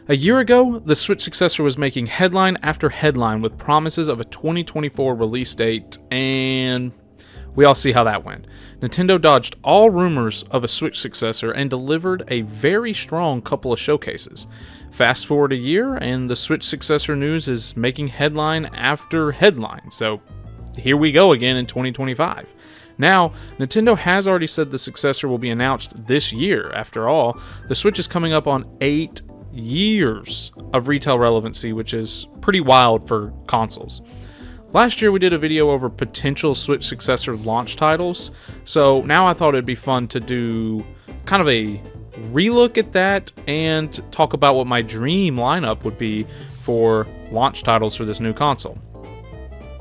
A year ago, the Switch Successor was making headline after headline with promises of a 2024 release date, and we all see how that went. Nintendo dodged all rumors of a Switch Successor and delivered a very strong couple of showcases. Fast forward a year, and the Switch Successor news is making headline after headline, so here we go again in 2025. Now, Nintendo has already said the Successor will be announced this year. After all, the Switch is coming up on 8 years of retail relevancy, which is pretty wild for consoles. Last year we did a video over potential Switch Successor launch titles, so now I thought it'd be fun to do kind of a relook at that and talk about what my dream lineup would be for launch titles for this new console.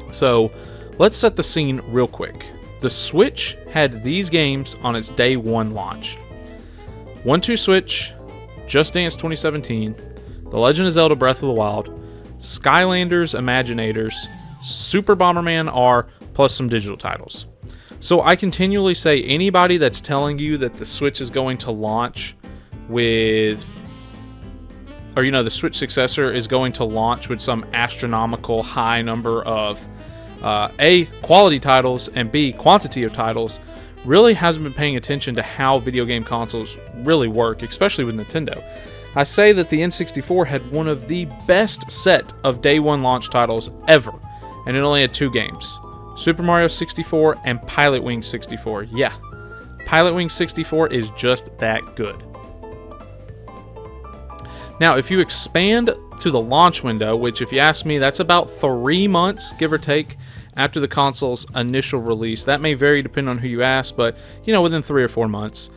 So let's set the scene real quick. The Switch had these games on its day one launch: 1-2 Switch, Just Dance 2017, The Legend of Zelda Breath of the Wild, Skylanders Imaginators, Super Bomberman R, plus some digital titles. So I continually say anybody that's telling you that the Switch is going to launch with, or the Switch Successor is going to launch with some astronomical high number of A, quality titles, and B, quantity of titles, really hasn't been paying attention to how video game consoles really work, especially with Nintendo. I say that the N64 had one of the best set of day one launch titles ever, and it only had 2 games: Super Mario 64 and Pilot Wing 64. Yeah, Pilot Wing 64 is just that good. Now, if you expand to the launch window, which if you ask me, that's about 3 months, give or take, after the console's initial release. That may vary depending on who you ask, but within 3 or 4 months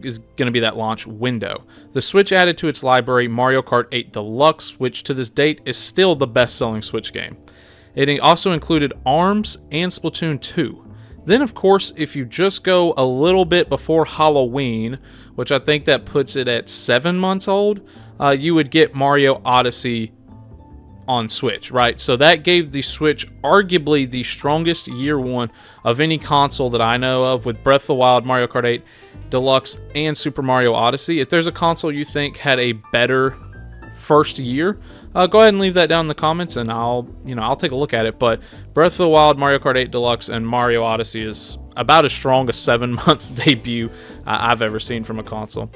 is going to be that launch window. The Switch added to its library Mario Kart 8 Deluxe, which to this date is still the best-selling Switch game. It also included ARMS and Splatoon 2. Then, of course, if you just go a little bit before Halloween, which I think that puts it at 7 months old, you would get Mario Odyssey on Switch, right? So that gave the Switch arguably the strongest year one of any console that I know of, with Breath of the Wild, Mario Kart 8 Deluxe, and Super Mario Odyssey. If there's a console you think had a better first year, go ahead and leave that down in the comments, and I'll take a look at it. But Breath of the Wild, Mario Kart 8 Deluxe, and Mario Odyssey is about as strong a 7-month debut I've ever seen from a console.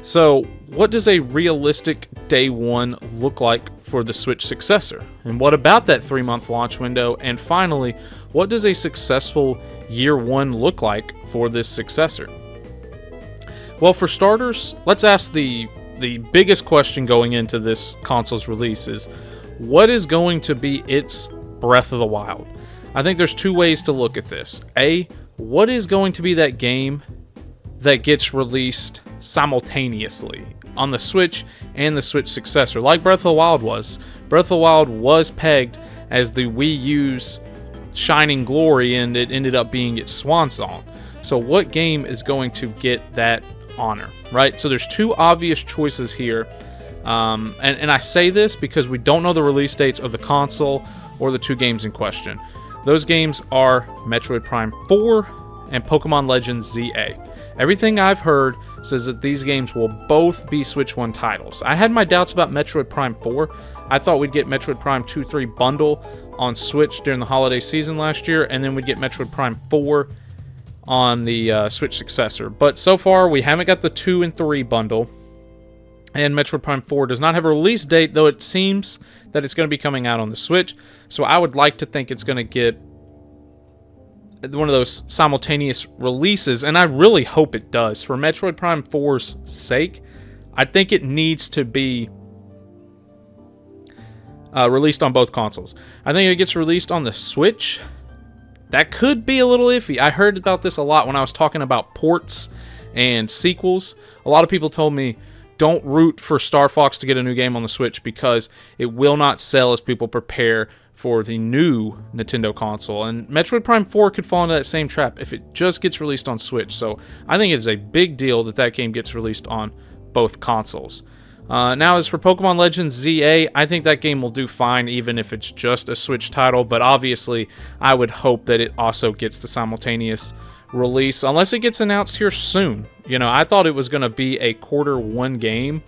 So, what does a realistic day one look like for the Switch Successor? And what about that 3-month launch window? And finally, what does a successful year one look like for this successor? Well, for starters, let's ask the biggest question going into this console's release is, what is going to be its Breath of the Wild? I think there's 2 ways to look at this. A, what is going to be that game that gets released simultaneously on the Switch and the Switch Successor, like Breath of the Wild was. Breath of the Wild was pegged as the Wii U's shining glory, and it ended up being its swan song. So what game is going to get that honor, right? So there's 2 obvious choices here, and I say this because we don't know the release dates of the console or the 2 games in question. Those games are Metroid Prime 4 and Pokemon Legends ZA. Everything I've heard says that these games will both be Switch 1 titles. I had my doubts about Metroid Prime 4. I thought we'd get Metroid Prime 2-3 bundle on Switch during the holiday season last year, and then we'd get Metroid Prime 4 on the Switch Successor. But so far, we haven't got the 2 and 3 bundle, and Metroid Prime 4 does not have a release date, though it seems that it's going to be coming out on the Switch. So I would like to think it's going to get one of those simultaneous releases, and I really hope it does. For Metroid Prime 4's sake, I think it needs to be released on both consoles. I think if it gets released on the Switch, that could be a little iffy. I heard about this a lot when I was talking about ports and sequels. A lot of people told me, don't root for Star Fox to get a new game on the Switch because it will not sell as people prepare for the new Nintendo console. And Metroid Prime 4 could fall into that same trap if it just gets released on Switch. So I think it's a big deal that that game gets released on both consoles. Now, as for Pokemon Legends ZA, I think that game will do fine even if it's just a Switch title, but obviously I would hope that it also gets the simultaneous release, unless it gets announced here soon. I thought it was going to be a Q1 game,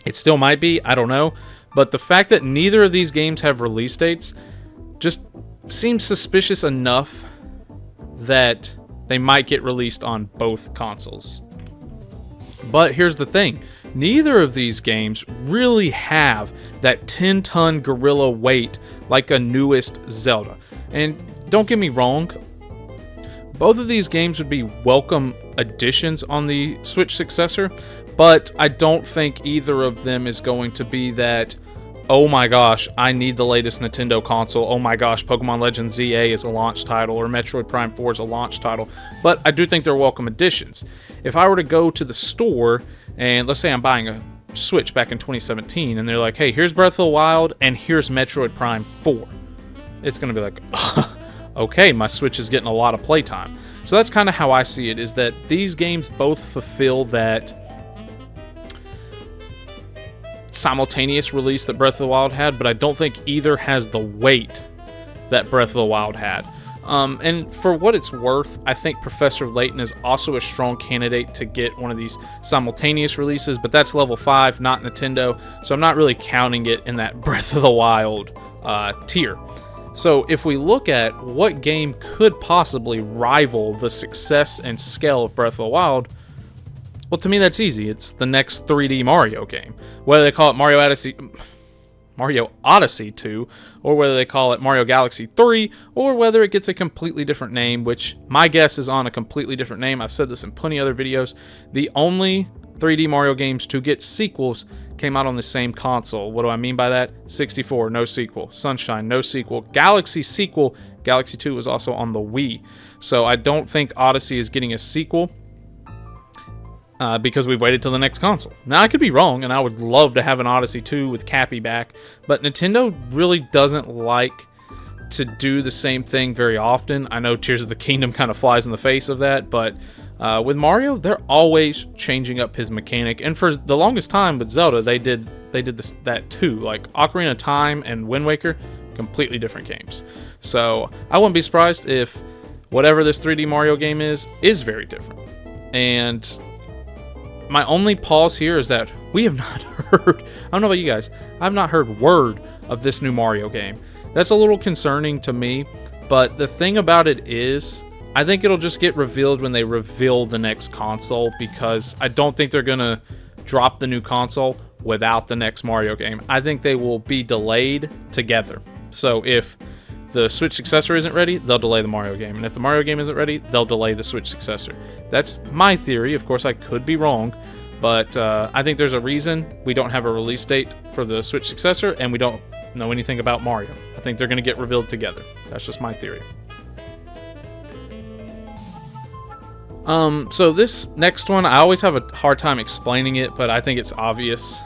It still might be, I don't know. But the fact that neither of these games have release dates just seems suspicious enough that they might get released on both consoles. But here's the thing. Neither of these games really have that 10-ton gorilla weight like a newest Zelda. And don't get me wrong, both of these games would be welcome additions on the Switch Successor, but I don't think either of them is going to be that, oh my gosh, I need the latest Nintendo console, oh my gosh, Pokemon Legends ZA is a launch title, or Metroid Prime 4 is a launch title, but I do think they're welcome additions. If I were to go to the store, and let's say I'm buying a Switch back in 2017, and they're like, hey, here's Breath of the Wild, and here's Metroid Prime 4, it's going to be like, okay, my Switch is getting a lot of playtime. So that's kind of how I see it, is that these games both fulfill that simultaneous release that Breath of the Wild had, but I don't think either has the weight that Breath of the Wild had. And for what it's worth, I think Professor Layton is also a strong candidate to get one of these simultaneous releases, but that's level 5, not Nintendo, so I'm not really counting it in that Breath of the Wild tier. So if we look at what game could possibly rival the success and scale of Breath of the Wild, well, to me that's easy. It's the next 3D Mario game. Whether they call it Mario Odyssey 2, or whether they call it Mario Galaxy 3, or whether it gets a completely different name, which my guess is on a completely different name. I've said this in plenty of other videos. The only 3D Mario games to get sequels came out on the same console. What do I mean by that? 64, no sequel. Sunshine, no sequel. Galaxy sequel, Galaxy 2 was also on the Wii. So I don't think Odyssey is getting a sequel because we've waited till the next console. Now, I could be wrong, and I would love to have an Odyssey 2 with Cappy back, but Nintendo really doesn't like to do the same thing very often. I know Tears of the Kingdom kind of flies in the face of that, but with Mario, they're always changing up his mechanic, and for the longest time with Zelda, they did that too. Like Ocarina of Time and Wind Waker, completely different games. So I wouldn't be surprised if whatever this 3D Mario game is very different. And my only pause here is that we have not heard, I don't know about you guys, I've not heard word of this new Mario game. That's a little concerning to me, but the thing about it is, I think it'll just get revealed when they reveal the next console, because I don't think they're going to drop the new console without the next Mario game. I think they will be delayed together. So if the Switch Successor isn't ready, they'll delay the Mario game. And if the Mario game isn't ready, they'll delay the Switch Successor. That's my theory. Of course, I could be wrong, but I think there's a reason we don't have a release date for the Switch Successor, and we don't know anything about Mario. I think they're going to get revealed together. That's just my theory. So this next one, I always have a hard time explaining it, but I think it's obvious.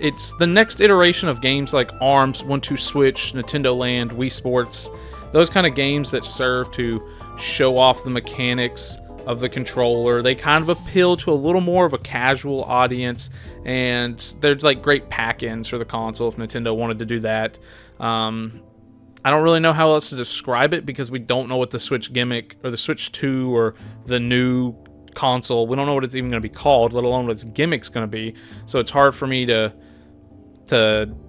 It's the next iteration of games like ARMS, 1-2 Switch, Nintendo Land, Wii Sports, those kind of games that serve to show off the mechanics of the controller. They kind of appeal to a little more of a casual audience, and there's like great pack-ins for the console if Nintendo wanted to do that. I don't really know how else to describe it, because we don't know what the Switch gimmick, or the Switch 2, or the new console, we don't know what it's even going to be called, let alone what its gimmick's going to be, so it's hard for me to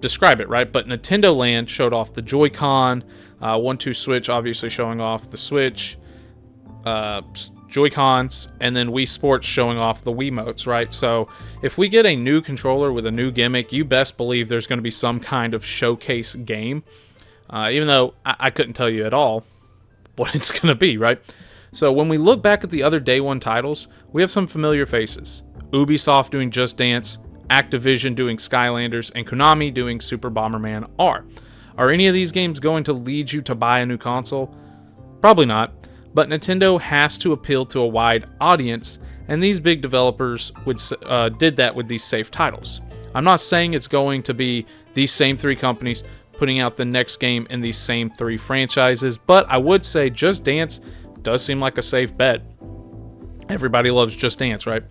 describe it, right? But Nintendo Land showed off the Joy-Con, 1-2 Switch obviously showing off the Switch, Joy-Cons, and then Wii Sports showing off the Wiimotes, right? So if we get a new controller with a new gimmick, you best believe there's going to be some kind of showcase game, even though I couldn't tell you at all what it's going to be, right? So when we look back at the other Day 1 titles, we have some familiar faces. Ubisoft doing Just Dance, Activision doing Skylanders, and Konami doing Super Bomberman R. Are any of these games going to lead you to buy a new console? Probably not, but Nintendo has to appeal to a wide audience, and these big developers did that with these safe titles. I'm not saying it's going to be these same three companies putting out the next game in these same three franchises, but I would say Just Dance does seem like a safe bet. Everybody loves Just Dance, right?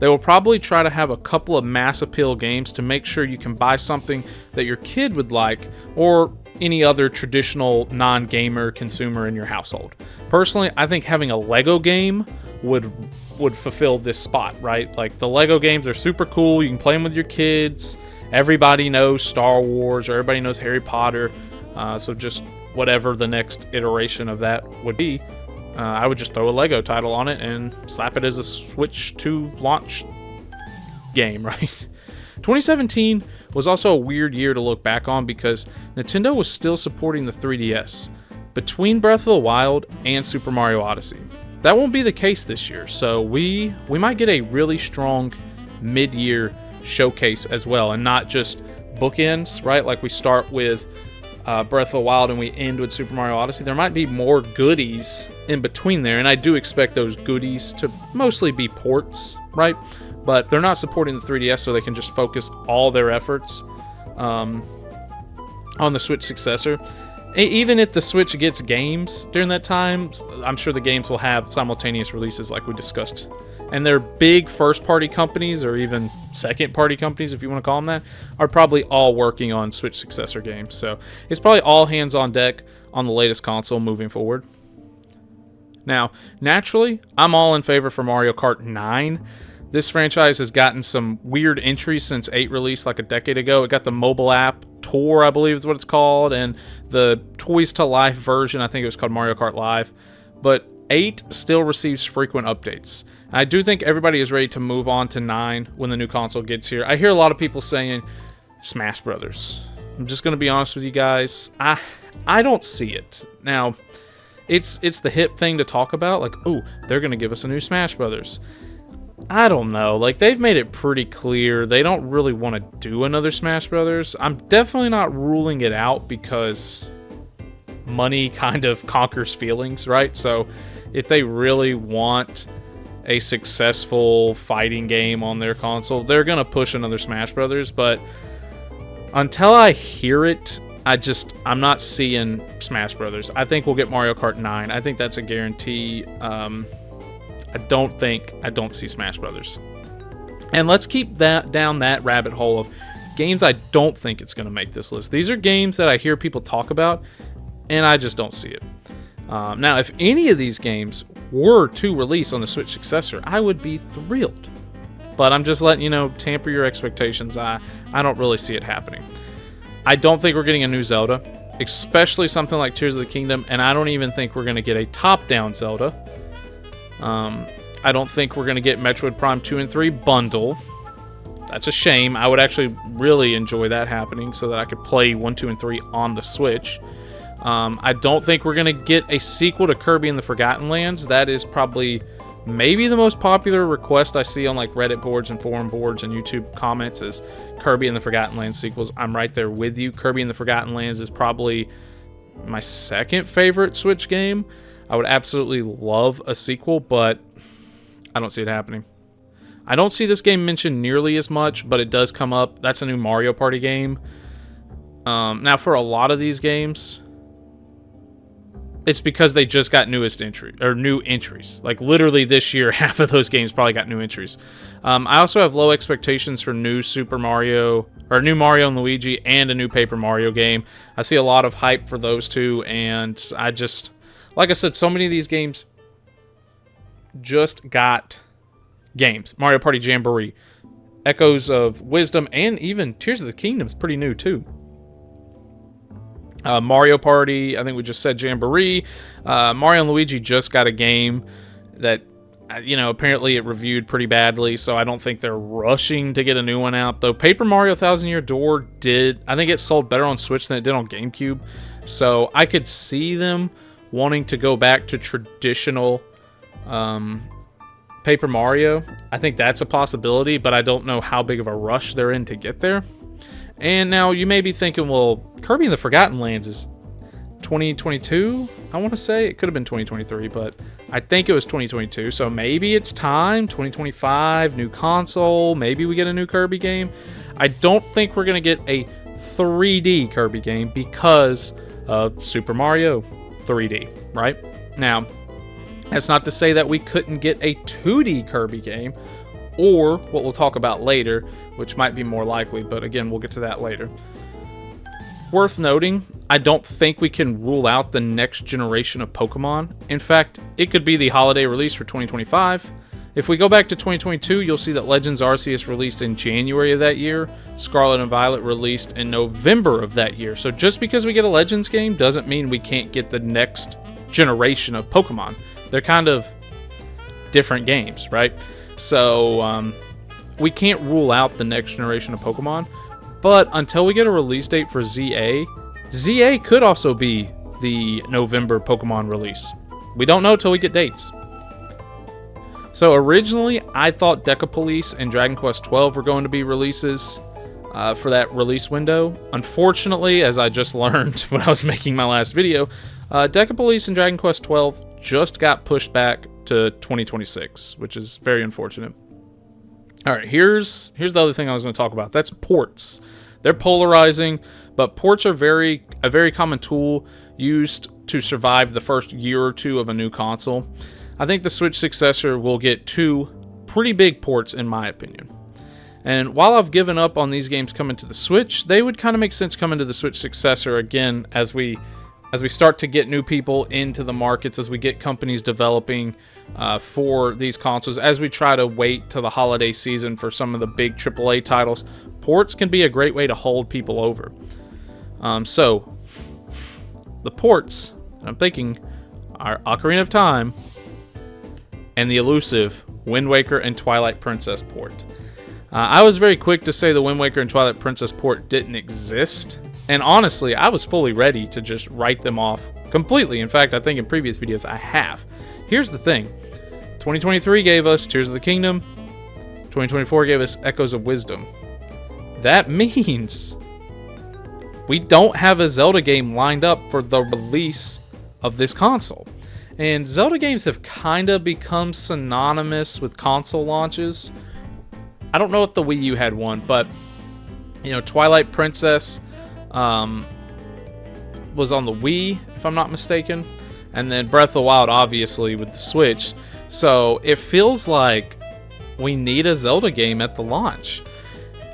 They will probably try to have a couple of mass appeal games to make sure you can buy something that your kid would like, or any other traditional non-gamer consumer in your household. Personally, I think having a Lego game would would fulfill this spot, right? Like, the Lego games are super cool. You can play them with your kids. Everybody knows Star Wars, or everybody knows Harry Potter. So just whatever the next iteration of that would be, I would just throw a Lego title on it and slap it as a Switch 2 launch game, right? 2017 was also a weird year to look back on because Nintendo was still supporting the 3DS between Breath of the Wild and Super Mario Odyssey. That won't be the case this year, so we might get a really strong mid-year showcase as well, and not just bookends, right? Like we start with Breath of the Wild and we end with Super Mario Odyssey. There might be more goodies in between there, and I do expect those goodies to mostly be ports, right? But they're not supporting the 3DS, so they can just focus all their efforts on the Switch Successor. Even if the Switch gets games during that time, I'm sure the games will have simultaneous releases like we discussed. And their big first-party companies, or even second-party companies, if you want to call them that, are probably all working on Switch Successor games. So it's probably all hands on deck on the latest console moving forward. Now, naturally, I'm all in favor for Mario Kart 9. This franchise has gotten some weird entries since 8 released like a decade ago. It got the mobile app, Tour, I believe is what it's called, and the Toys to Life version, I think it was called Mario Kart Live. But 8 still receives frequent updates. I do think everybody is ready to move on to 9 when the new console gets here. I hear a lot of people saying Smash Brothers. I'm just going to be honest with you guys. I don't see it. Now, it's the hip thing to talk about. Like, oh, they're going to give us a new Smash Brothers. I don't know. Like, they've made it pretty clear they don't really want to do another Smash Brothers. I'm definitely not ruling it out because money kind of conquers feelings, right? So if they really want a successful fighting game on their console, they're going to push another Smash Brothers. But until I hear it, I'm not seeing Smash Brothers. I think we'll get Mario Kart 9. I think that's a guarantee. I don't see Smash Brothers. And let's keep that down that rabbit hole of games I don't think it's going to make this list. These are games that I hear people talk about, and I just don't see it. Now, if any of these games were to release on the Switch Successor, I would be thrilled. But I'm just letting you know, temper your expectations. I don't really see it happening. I don't think we're getting a new Zelda, especially something like Tears of the Kingdom, and I don't even think we're going to get a top-down Zelda. I don't think we're going to get Metroid Prime 2 and 3 bundle. That's a shame. I would actually really enjoy that happening so that I could play 1, 2, and 3 on the Switch. I don't think we're going to get a sequel to Kirby and the Forgotten Lands. That is probably maybe the most popular request I see on like Reddit boards and forum boards and YouTube comments is Kirby and the Forgotten Lands sequels. I'm right there with you. Kirby and the Forgotten Lands is probably my second favorite Switch game. I would absolutely love a sequel, but I don't see it happening. I don't see this game mentioned nearly as much, but it does come up. That's a new Mario Party game. Now, for a lot of these games, it's because they just got new entries. Like literally this year, half of those games probably got new entries. I also have low expectations for new Super Mario, or new Mario and Luigi, and a new Paper Mario game. I see a lot of hype for those two, and like I said, so many of these games just got games. Mario Party Jamboree, Echoes of Wisdom, and even Tears of the Kingdom is pretty new too. Mario Party, I think we just said Jamboree. Mario and Luigi just got a game that, apparently it reviewed pretty badly, so I don't think they're rushing to get a new one out. Though Paper Mario Thousand Year Door I think it sold better on Switch than it did on GameCube. So I could see them wanting to go back to traditional Paper Mario. I think that's a possibility, but I don't know how big of a rush they're in to get there. And now you may be thinking, well, Kirby and the Forgotten Lands is 2022, I want to say. It could have been 2023, but I think it was 2022. So maybe it's time, 2025, new console, maybe we get a new Kirby game. I don't think we're going to get a 3D Kirby game because of Super Mario 3D, right? Now, that's not to say that we couldn't get a 2D Kirby game, or what we'll talk about later, which might be more likely, but again, we'll get to that later. Worth noting, I don't think we can rule out the next generation of Pokemon. In fact, it could be the holiday release for 2025. If we go back to 2022, you'll see that Legends Arceus released in January of that year. Scarlet and Violet released in November of that year. So just because we get a Legends game doesn't mean we can't get the next generation of Pokemon. They're kind of different games, right? So we can't rule out the next generation of Pokemon. But until we get a release date for ZA, ZA could also be the November Pokemon release. We don't know till we get dates. So originally, I thought Deca Police and Dragon Quest XII were going to be releases for that release window. Unfortunately, as I just learned when I was making my last video, Deca Police and Dragon Quest XII just got pushed back to 2026, which is very unfortunate. All right, here's the other thing I was going to talk about. That's ports. They're polarizing, but ports are a very common tool used to survive the first year or two of a new console. I think the Switch Successor will get 2 pretty big ports, in my opinion. And while I've given up on these games coming to the Switch, they would kind of make sense coming to the Switch Successor again as we start to get new people into the markets, as we get companies developing for these consoles, as we try to wait till the holiday season for some of the big AAA titles. Ports can be a great way to hold people over. So, the ports, I'm thinking, are Ocarina of Time and the elusive Wind Waker and Twilight Princess port. I was very quick to say the Wind Waker and Twilight Princess port didn't exist. And honestly, I was fully ready to just write them off completely. In fact, I think in previous videos I have. Here's the thing. 2023 gave us Tears of the Kingdom. 2024 gave us Echoes of Wisdom. That means we don't have a Zelda game lined up for the release of this console. And Zelda games have kind of become synonymous with console launches. I don't know if the Wii U had one, but you know, Twilight Princess was on the Wii, if I'm not mistaken, and then Breath of the Wild, obviously, with the Switch. So it feels like we need a Zelda game at the launch,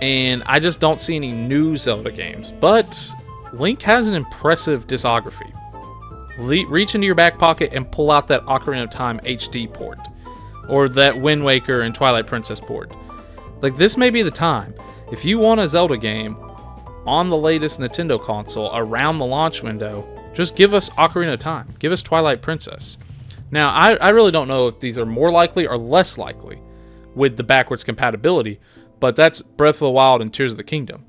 and I just don't see any new Zelda games. But Link has an impressive discography. Reach into your back pocket and pull out that Ocarina of Time HD port, or that Wind Waker and Twilight Princess port. Like, this may be the time. If you want a Zelda game on the latest Nintendo console around the launch window, just give us Ocarina of Time. Give us Twilight Princess. Now, I really don't know if these are more likely or less likely with the backwards compatibility, but that's Breath of the Wild and Tears of the Kingdom.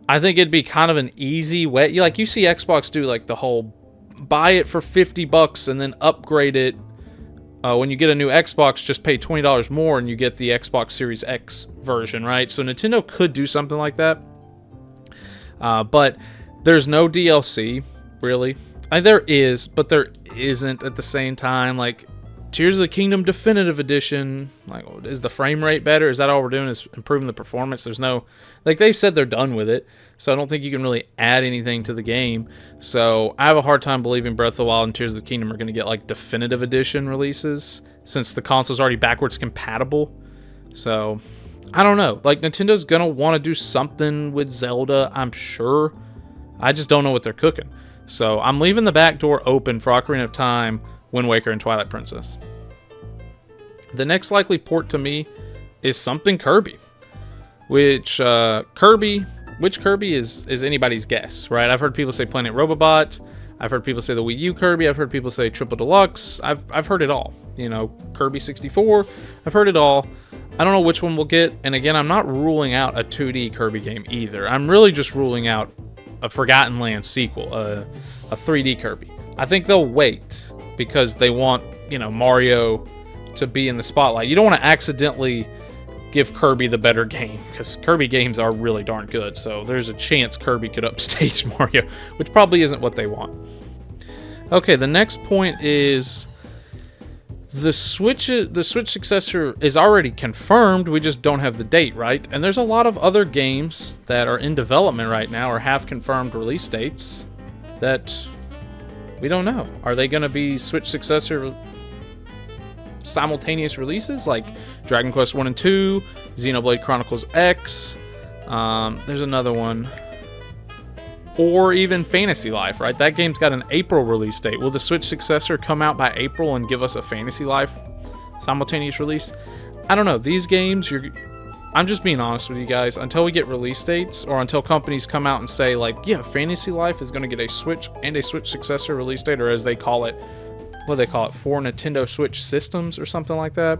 I think it'd be kind of an easy way. Like, you see Xbox do like the whole buy it for $50 and then upgrade it. When you get a new Xbox, just pay $20 more and you get the Xbox Series X version, right? So Nintendo could do something like that. But there's no DLC, really. There is, but there isn't at the same time. Like, Tears of the Kingdom Definitive Edition, like, is the frame rate better? Is that all we're doing, is improving the performance? There's no, like, they've said they're done with it, so I don't think you can really add anything to the game. So I have a hard time believing Breath of the Wild and Tears of the Kingdom are going to get, like, Definitive Edition releases, since the console's already backwards compatible. So I don't know. Like, Nintendo's going to want to do something with Zelda, I'm sure. I just don't know what they're cooking. So I'm leaving the back door open for Ocarina of Time, Wind Waker, and Twilight Princess. The next likely port to me is something Kirby. Which Kirby is anybody's guess, right? I've heard people say Planet Robobot. I've heard people say the Wii U Kirby. I've heard people say Triple Deluxe. I've heard it all. You know, Kirby 64. I've heard it all. I don't know which one we'll get. And again, I'm not ruling out a 2D Kirby game either. I'm really just ruling out a Forgotten Land sequel, a 3D Kirby. I think they'll wait because they want, you know, Mario to be in the spotlight. You don't want to accidentally give Kirby the better game, because Kirby games are really darn good. So there's a chance Kirby could upstage Mario, which probably isn't what they want. Okay, the next point is the Switch Successor is already confirmed. We just don't have the date, right? And there's a lot of other games that are in development right now or have confirmed release dates that we don't know. Are they going to be Switch Successor simultaneous releases, like Dragon Quest 1 and 2, Xenoblade Chronicles X, there's another one, or even Fantasy Life, right? That game's got an April release date. Will the Switch Successor come out by April and give us a Fantasy Life simultaneous release. I don't know. These games, I'm just being honest with you guys. Until we get release dates, or until companies come out and say, like, yeah, Fantasy Life is going to get a Switch and a Switch Successor release date, or as they call it, what do they call it, for Nintendo Switch systems or something like that.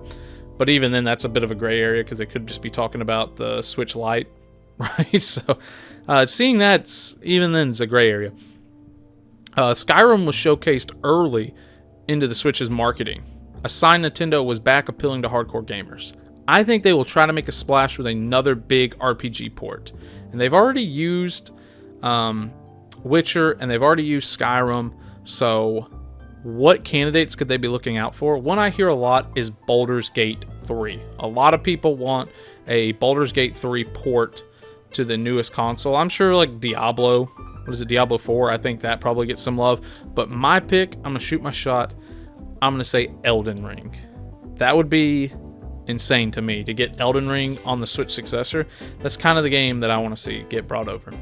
But even then, that's a bit of a gray area because they could just be talking about the Switch Lite, right? So seeing that, even then, is a gray area. Skyrim was showcased early into the Switch's marketing. A sign Nintendo was back appealing to hardcore gamers. I think they will try to make a splash with another big RPG port. And they've already used Witcher, and they've already used Skyrim. So what candidates could they be looking out for? One I hear a lot is Baldur's Gate 3. A lot of people want a Baldur's Gate 3 port to the newest console. I'm sure like Diablo, what is it, Diablo 4? I think that probably gets some love. But my pick, I'm going to shoot my shot. I'm going to say Elden Ring. That would be insane to me to get Elden Ring on the Switch Successor. That's kind of the game that I want to see get brought over.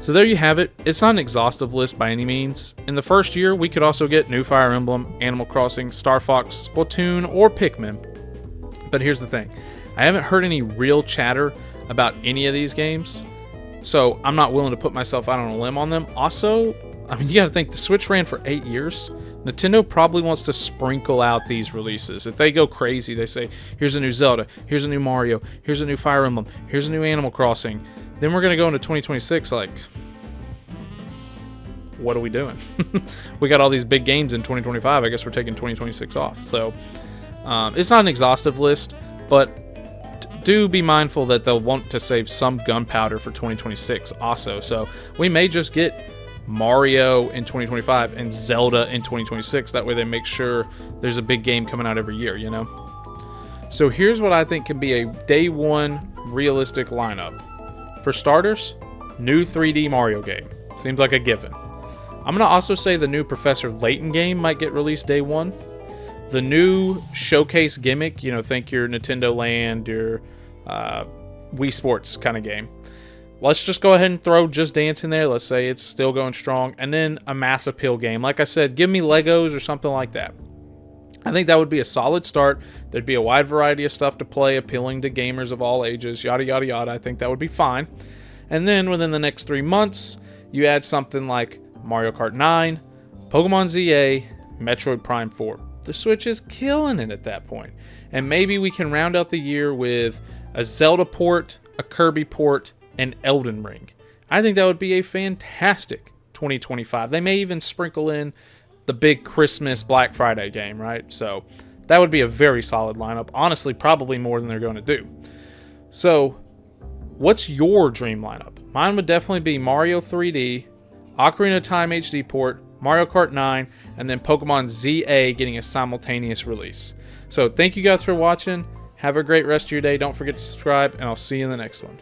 So there you have it. It's not an exhaustive list by any means. In the first year, we could also get new Fire Emblem, Animal Crossing, Star Fox, Splatoon, or Pikmin. But here's the thing. I haven't heard any real chatter about any of these games, so I'm not willing to put myself out on a limb on them. Also, I mean, you got to think the Switch ran for 8 years. Nintendo probably wants to sprinkle out these releases. If they go crazy, they say, here's a new Zelda, here's a new Mario, here's a new Fire Emblem, here's a new Animal Crossing. Then we're going to go into 2026 like, what are we doing? We got all these big games in 2025. I guess we're taking 2026 off. So it's not an exhaustive list, but do be mindful that they'll want to save some gunpowder for 2026 also. So we may just get Mario in 2025 and Zelda in 2026. That way they make sure there's a big game coming out every year, you know? So here's what I think can be a day one realistic lineup. For starters, new 3D Mario game. Seems like a given. I'm going to also say the new Professor Layton game might get released day one. The new showcase gimmick, you know, think your Nintendo Land, your Wii Sports kind of game. Let's just go ahead and throw Just Dance in there. Let's say it's still going strong. And then a mass appeal game. Like I said, give me Legos or something like that. I think that would be a solid start. There'd be a wide variety of stuff to play, appealing to gamers of all ages, yada, yada, yada. I think that would be fine. And then within the next 3 months, you add something like Mario Kart 9, Pokemon ZA, Metroid Prime 4. The Switch is killing it at that point. And maybe we can round out the year with a Zelda port, a Kirby port, and Elden Ring. I think that would be a fantastic 2025. They may even sprinkle in the big Christmas Black Friday game, right? So that would be a very solid lineup. Honestly, probably more than they're going to do. So what's your dream lineup? Mine would definitely be Mario 3D, Ocarina of Time HD port, Mario Kart 9, and then Pokemon ZA getting a simultaneous release. So thank you guys for watching. Have a great rest of your day. Don't forget to subscribe, and I'll see you in the next one.